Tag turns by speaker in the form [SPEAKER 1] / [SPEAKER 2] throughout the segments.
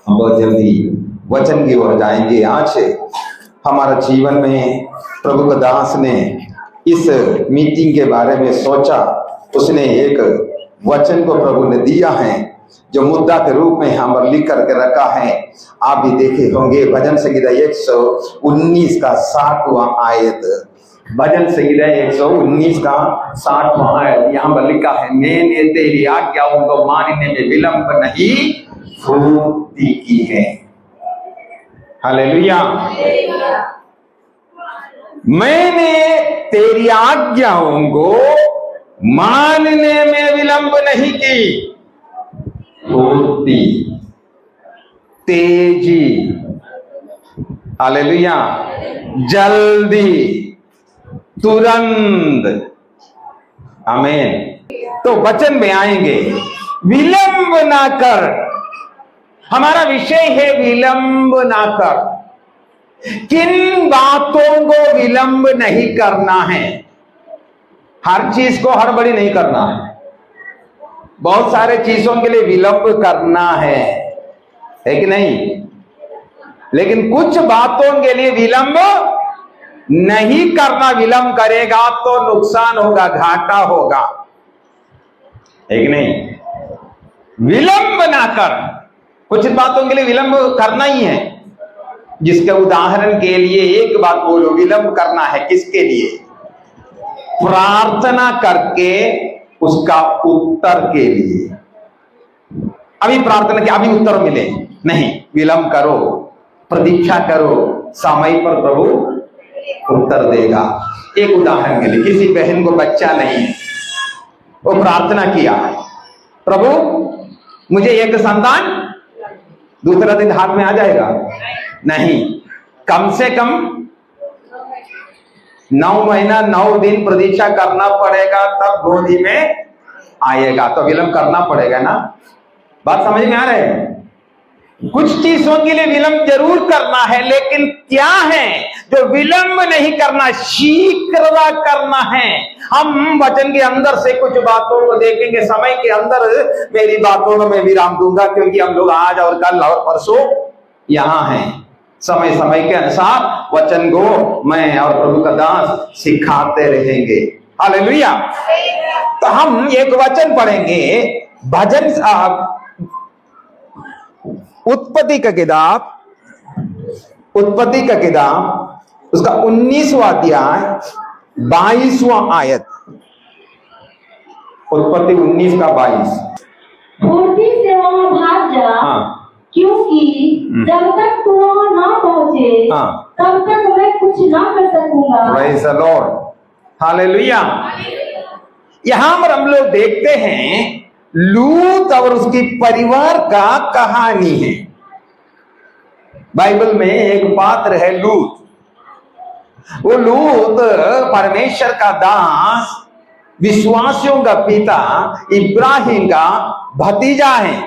[SPEAKER 1] हम बहुत जल्दी वचन की ओर जाएंगे। आज हमारा जीवन में प्रभु का दास ने इस मीटिंग के बारे में सोचा, उसने एक वचन को प्रभु ने दिया है जो मुद्दा के रूप में यहाँ पर लिख करके रखा है। आप भी देखे होंगे भजन संहिता 119 का 60वां आयत। भजन संहिता 119 का 60वां आयत यहाँ पर लिखा है, मैंने तेरी आज्ञाओं को मानने में विलंब नहीं फुर्ती की है। हालेलुया। मैंने तेरी आज्ञाओं को मानने में विलंब नहीं की। फुर्ती, तेजी, हालेलुया, जल्दी, तुरंत, आमीन। तो वचन में आएंगे, विलंब ना कर। हमारा विषय है विलंब ना कर। किन बातों को विलंब नहीं करना है? हर चीज को हड़बड़ी नहीं करना है। बहुत सारे चीजों के लिए विलंब करना है कि नहीं? लेकिन कुछ बातों के लिए विलंब नहीं करना। विलंब करेगा तो नुकसान होगा, घाटा होगा, है कि नहीं? विलंब ना कर। कुछ बातों के लिए विलंब करना ही है। जिसके उदाहरण के लिए एक बात बोलो, विलंब करना है किसके लिए? प्रार्थना करके उसका उत्तर के लिए। अभी प्रार्थना की, अभी उत्तर मिले नहीं, विलंब करो, प्रतीक्षा करो, समय पर प्रभु उत्तर देगा। एक उदाहरण के लिए, किसी बहन को बच्चा नहीं है, वो प्रार्थना किया, प्रभु मुझे एक संतान, दूसरा दिन हाथ में आ जाएगा? नहीं, कम से कम 9 महीना 9 दिन प्रतीक्षा करना पड़ेगा, तब गोदी में आएगा। तो विलंब करना पड़ेगा ना। बात समझ में आ रहा है? कुछ चीजों के लिए विलंब जरूर करना है, लेकिन क्या है जो विलंब नहीं करना, शीघ्रता करना है। हम वचन के अंदर से कुछ बातों को देखेंगे। समय के अंदर मेरी बातों में मैं विराम दूंगा, क्योंकि हम लोग आज और कल और परसों यहां हैं। समय समय के अनुसार वचन को मैं और प्रभु का दास सिखाते रहेंगे। हालेलुया। तो हम एक वचन पढ़ेंगे, भजन उत्पत्ति का किताब उसका 19वां अध्याय 22वां आयत। उत्पत्ति 19 का 22।
[SPEAKER 2] फुर्ती से वहां भाग जा। हाँ। क्योंकि जब तक तू वहां ना पहुंचे, हाँ, तब तक मैं कुछ ना कर सकूंगा।
[SPEAKER 1] Praise the Lord. हालेलुया। यहां पर हम लोग देखते हैं लूत और उसकी परिवार का कहानी है। बाइबल में एक पात्र है लूत। वो लूत परमेश्वर का दास, विश्वासियों का पिता इब्राहिम का भतीजा है।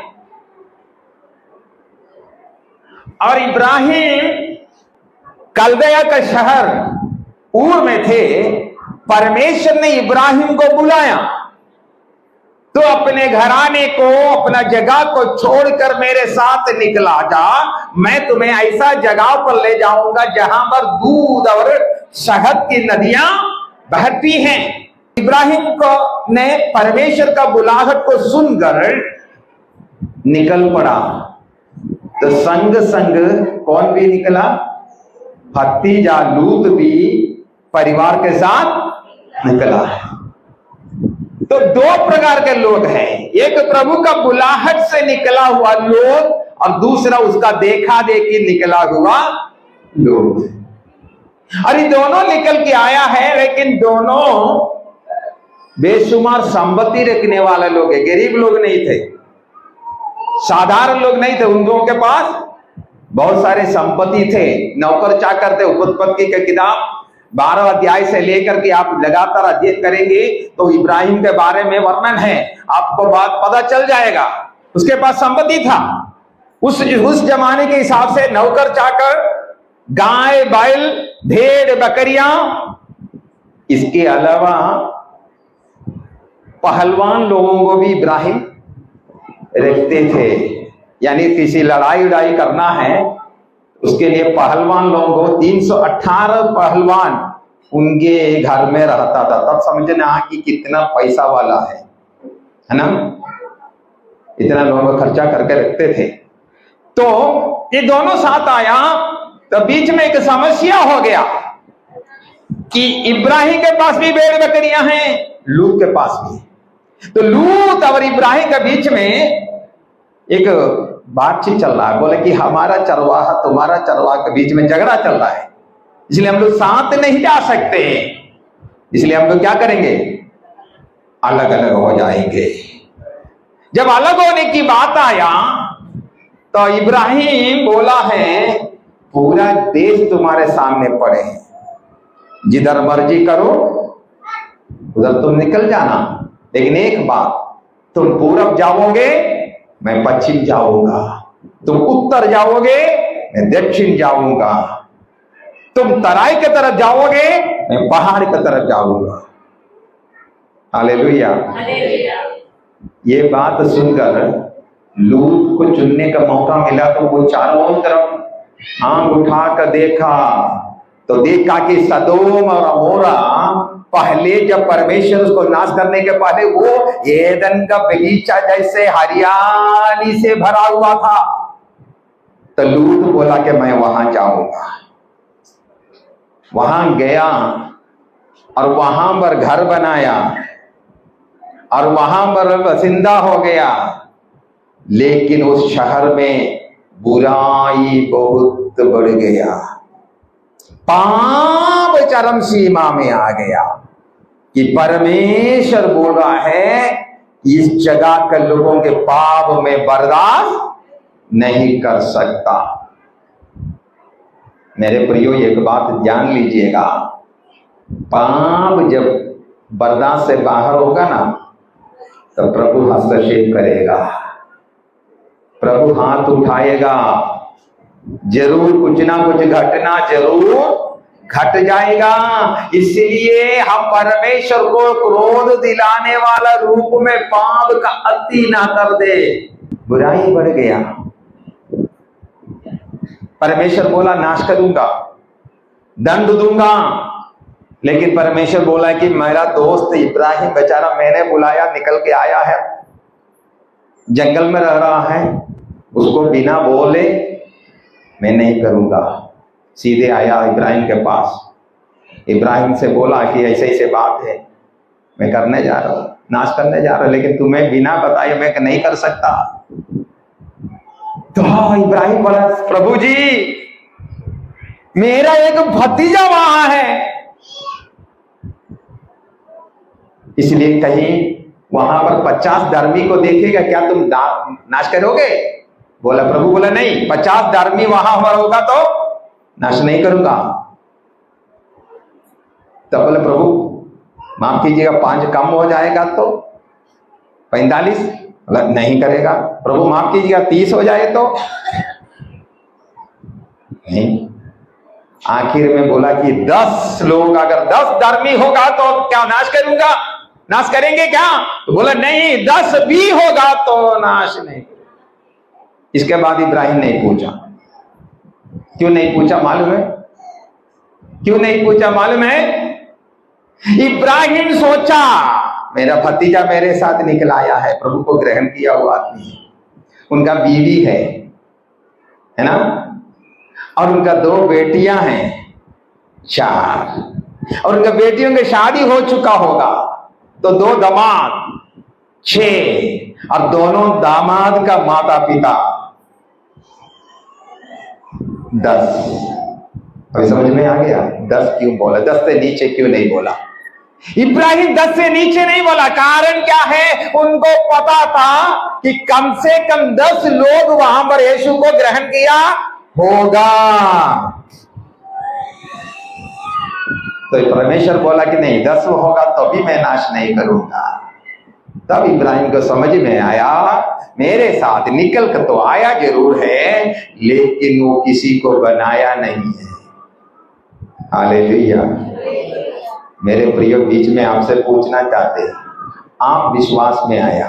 [SPEAKER 1] और इब्राहिम कल्दया का शहर ऊर में थे। परमेश्वर ने इब्राहिम को बुलाया, तो अपने घराने को, अपना जगह को छोड़कर मेरे साथ निकला जा। मैं तुम्हें ऐसा जगह पर ले जाऊंगा जहां पर दूध और शहद की नदियां बहती हैं। इब्राहिम को ने परमेश्वर का बुलाहट को सुनकर निकल पड़ा। तो संग संग कौन भी निकला? भतीजा लूत भी परिवार के साथ निकला है। तो 2 प्रकार के लोग हैं, एक प्रभु का बुलाहट से निकला हुआ लोग, और दूसरा उसका देखा देखी निकला हुआ लोग। और ये दोनों निकल के आया है, लेकिन दोनों बेशुमार संपत्ति रखने वाले लोग हैं। गरीब लोग नहीं थे, साधारण लोग नहीं थे। उन लोगों के पास बहुत सारे संपत्ति थे, नौकर चाकर थे। उत्पत्ति की किताब 12 अध्याय से लेकर के आप लगातार अध्ययन करेंगे तो इब्राहिम के बारे में वर्णन है, आपको बात पता चल जाएगा। उसके पास संपत्ति था। उस जमाने के हिसाब से नौकर चाकर, गाय बैल, भेड़ बकरियां, इसके अलावा पहलवान लोगों को भी इब्राहिम रखते थे। यानी किसी लड़ाई उड़ाई करना है, उसके लिए पहलवान लोगों को 318 पहलवान उनके घर में रहता था। तब समझना कि कितना पैसा वाला है ना, इतना लोगों को खर्चा करके रखते थे। तो ये दोनों साथ आया, तो बीच में एक समस्या हो गया कि इब्राहिम के पास भी भेड़ बकरियां हैं, लूत के पास भी। तो लूत और इब्राहिम के बीच में एक बातचीत चल रहा है। बोले कि हमारा चरवाहा तुम्हारा चरवाहा के बीच में झगड़ा चल रहा है, इसलिए हम लोग साथ नहीं जा सकते, इसलिए हम लोग क्या करेंगे, अलग अलग हो जाएंगे। जब अलग होने की बात आया तो इब्राहिम बोला है पूरा देश तुम्हारे सामने पड़े हैं, जिधर मर्जी करो उधर तुम निकल जाना, लेकिन एक बात, तुम पूरब जाओगे मैं पश्चिम जाऊंगा, तुम उत्तर जाओगे मैं दक्षिण जाऊंगा, तुम तराई की तरफ जाओगे मैं पहाड़ की तरफ जाऊंगा। हालेलुया। ये बात सुनकर लूत को चुनने का मौका मिला तो वो चारों तरफ आंख उठा कर देखा, तो देखा कि सदोम और अमोरा पहले जब परमेश्वर उसको नाश करने के पहले वो एदन का बगीचा जैसे हरियाली से भरा हुआ था। तो लूत बोला कि मैं वहां जाऊंगा। वहां गया और वहां पर घर बनाया और वहां पर बसिंदा हो गया, लेकिन उस शहर में बुराई बहुत बढ़ गया, पाप चरम सीमा में आ गया कि परमेश्वर बोल रहा है इस जगह के लोगों के पाप में बर्दाश्त नहीं कर सकता। मेरे प्रियो एक बात जान लीजिएगा, पाप जब बर्दाश्त से बाहर होगा ना तो प्रभु हस्तक्षेप करेगा, प्रभु हाथ उठाएगा, जरूर कुछ ना कुछ घटना जरूर घट जाएगा। इसलिए हम परमेश्वर को क्रोध दिलाने वाला रूप में पाप का अति ना कर दे। बुराई बढ़ गया, परमेश्वर बोला नाश करूंगा, दंड दूंगा, लेकिन परमेश्वर बोला कि मेरा दोस्त इब्राहिम बेचारा मैंने बुलाया, निकल के आया है, जंगल में रह रहा है, उसको बिना बोले मैं नहीं करूंगा। सीधे आया इब्राहिम के पास, इब्राहिम से बोला कि ऐसे ऐसे बात है, मैं करने जा रहा हूं, नाश करने जा रहा हूं, लेकिन तुम्हें बिना बताए मैं नहीं कर सकता। तो इब्राहिम बोला प्रभु जी मेरा एक भतीजा वहां है, इसलिए कहीं वहां पर 50 धर्मी को देखेगा, क्या तुम नाश करोगे? बोला प्रभु बोला नहीं, 50 धर्मी वहां पर होगा तो नाश नहीं करूंगा। तो बोले प्रभु माफ कीजिएगा 5 कम हो जाएगा तो 45, बोला नहीं करेगा। प्रभु माफ कीजिएगा 30 हो जाए तो नहीं। आखिर में बोला कि 10 लोग, अगर 10 धर्मी होगा तो क्या नाश करूंगा, नाश करेंगे क्या? तो बोला नहीं, 10 भी होगा तो नाश नहीं। इसके बाद इब्राहिम नहीं पूछा। क्यों नहीं पूछा मालूम है? क्यों नहीं पूछा मालूम है? इब्राहिम सोचा मेरा भतीजा मेरे साथ निकल आया है, प्रभु को ग्रहण किया हुआ आदमी है, उनका बीवी है ना, और उनका 2 बेटियां हैं, 4, और उनका बेटियों की शादी हो चुका होगा, तो 2 दामाद 6, और दोनों दामाद का माता पिता 10। अभी समझ में आ गया 10 क्यों बोला, 10 से नीचे क्यों नहीं बोला? इब्राहिम 10 से नीचे नहीं बोला, कारण क्या है? उनको पता था कि कम से कम 10 लोग वहां पर यीशु को ग्रहण किया होगा। तो परमेश्वर बोला कि नहीं 10 होगा तो भी मैं नाश नहीं करूंगा। तब इब्राहिम को समझ में आया मेरे साथ निकल कर तो आया जरूर है, लेकिन वो किसी को बनाया नहीं है। हालेलुया। मेरे प्रिय बीच में आपसे पूछना चाहते हैं, आप विश्वास में आया,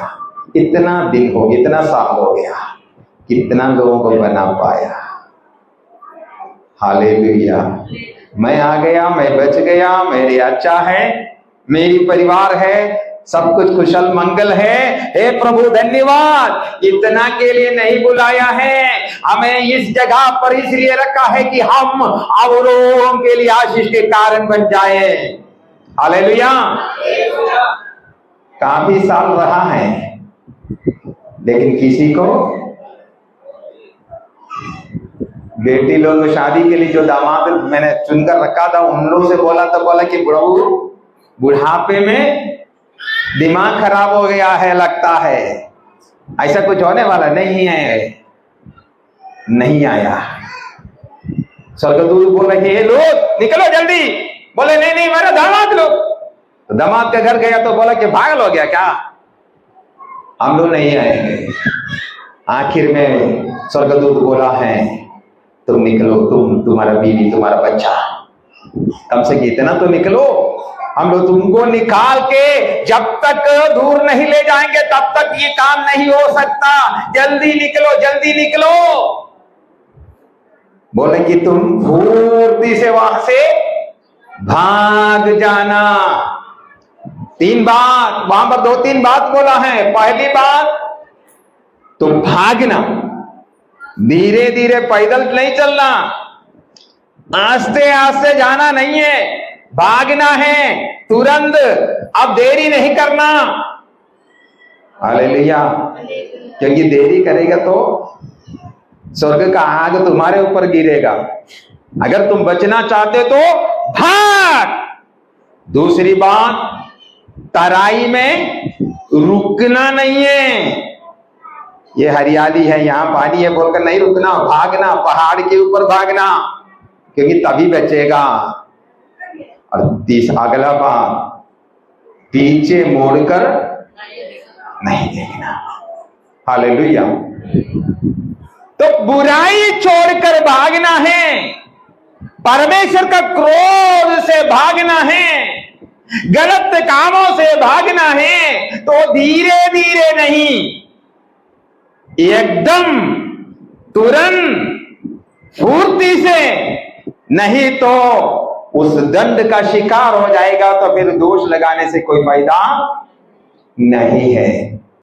[SPEAKER 1] इतना दिन हो, इतना साल हो गया कितना लोगों को बना पाया। हालेलुया। मैं आ गया, मैं बच गया, मेरे अच्छा है, मेरी परिवार है, सब कुछ कुशल मंगल है। हे प्रभु धन्यवाद। इतना के लिए नहीं बुलाया है, हमें इस जगह पर इसलिए रखा है कि हम औरों के लिए आशीष के कारण बन जाए। हालेलुया। काफी साल रहा है, लेकिन किसी को बेटी लोग शादी के लिए जो दामाद मैंने चुनकर रखा था, उन लोग से बोला तो बोला कि प्रभु बुढ़ापे में दिमाग खराब हो गया है, लगता है ऐसा कुछ होने वाला नहीं है। नहीं आया। स्वर्गदूत बोले कि ये लोग निकलो जल्दी। बोले नहीं नहीं मेरा दामाद लोग। तो दामाद के घर गया तो बोला कि पागल हो गया क्या, हम लोग नहीं आएंगे। आखिर में स्वर्गदूत बोला है तुम निकलो, तुम्हारा बीवी, तुम्हारा बच्चा, कम से इतना तो निकलो। हम लोग तुमको निकाल के जब तक दूर नहीं ले जाएंगे तब तक ये काम नहीं हो सकता। जल्दी निकलो, जल्दी निकलो। बोले कि तुम फुर्ती से वहां से भाग जाना। 3 बात वहां पर 2-3 बात बोला है। पहली बात, तुम भागना, धीरे धीरे पैदल नहीं चलना, आस्ते आस्ते जाना नहीं है, भागना है तुरंत, अब देरी नहीं करना। हालेलुया। क्योंकि देरी करेगा तो स्वर्ग का आग तुम्हारे ऊपर गिरेगा। अगर तुम बचना चाहते तो भाग। दूसरी बात, तराई में रुकना नहीं है। ये हरियाली है, यहां पानी है बोलकर नहीं रुकना, भागना, पहाड़ के ऊपर भागना, क्योंकि तभी बचेगा। और अगला बात, पीछे मोड़कर नहीं देखना। हालेलुया। तो बुराई छोड़कर भागना है, परमेश्वर का क्रोध से भागना है, गलत कामों से भागना है। तो धीरे धीरे नहीं, एकदम तुरंत फुर्ती से, नहीं तो उस दंड का शिकार हो जाएगा। तो फिर दोष लगाने से कोई फायदा नहीं है।